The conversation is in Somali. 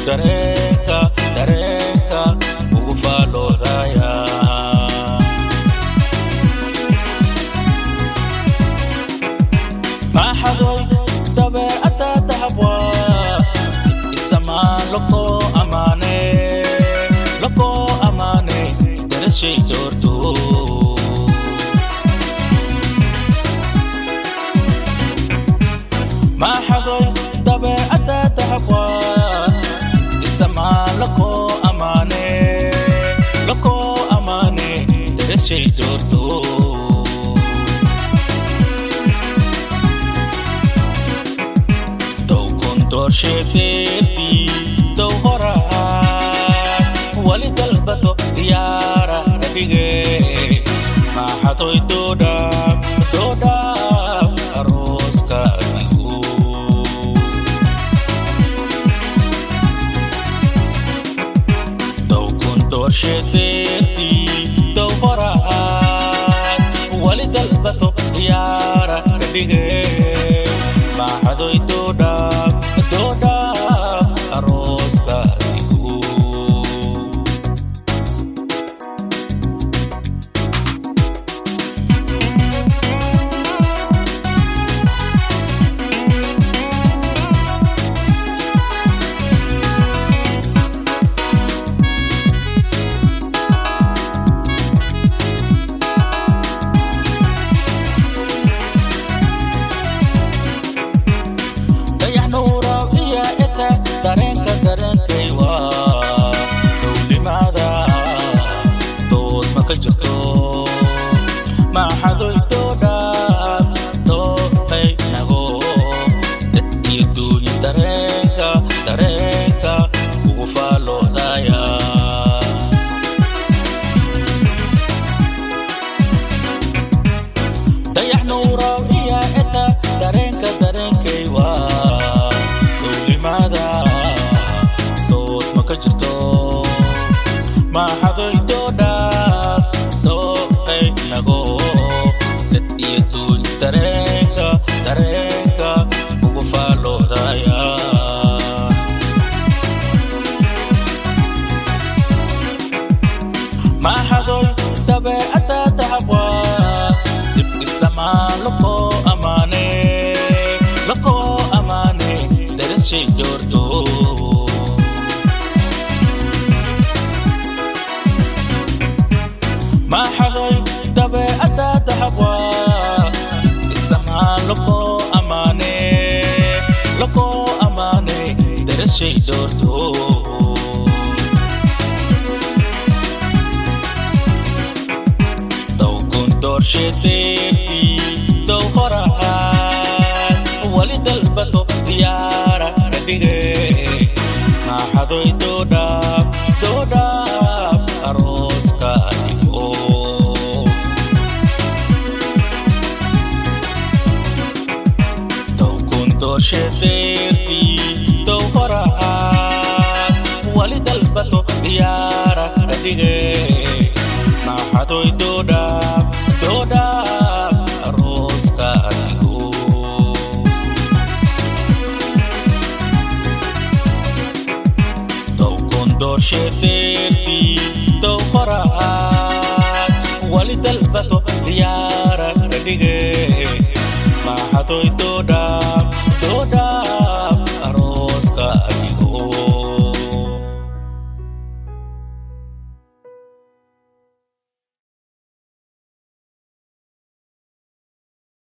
dareenka ugu faaloodaya ma xadoy dabeecada tahabwa isamaan loko amaane darashay doorto ma xadoy dabeecada tahabwa isamaan loko amaane darashay doorto dorsheeteeti dowhora wali dalbato diyaara nabige maxadoy dooda arooska adigu dowkun dorsheeteeti dowhora wali dalbato diyaara nabige maxadoy dooda arooska adigu dareenkay waa dowlimada dood ma ka jirto maxadoy doodhay nago dad iyo duunya dareenka ugu faaloodaya dayax nuuraw iyo eta dareenkay waa dowlimada maxadoy doodhay nago dad iyo duunya dareenka ugu faaloodaya maxadoy dabeecada tahabwa dib isamaan loko amaane darashay doorto maxadoy dabeecada tahabwa isamaan loko amaane darashay doorto dowkun dorsheeteeti dowhora wali dalbato diyaara nabige maxadoy dooda arooska adigu dowkun dorsheeteeti dowhora wali dalbato diyaara nabige maxadoy dooda arooska adigu dowkun dorsheeteeti dowhora wali dalbato diyaara nabige maxadoy dooda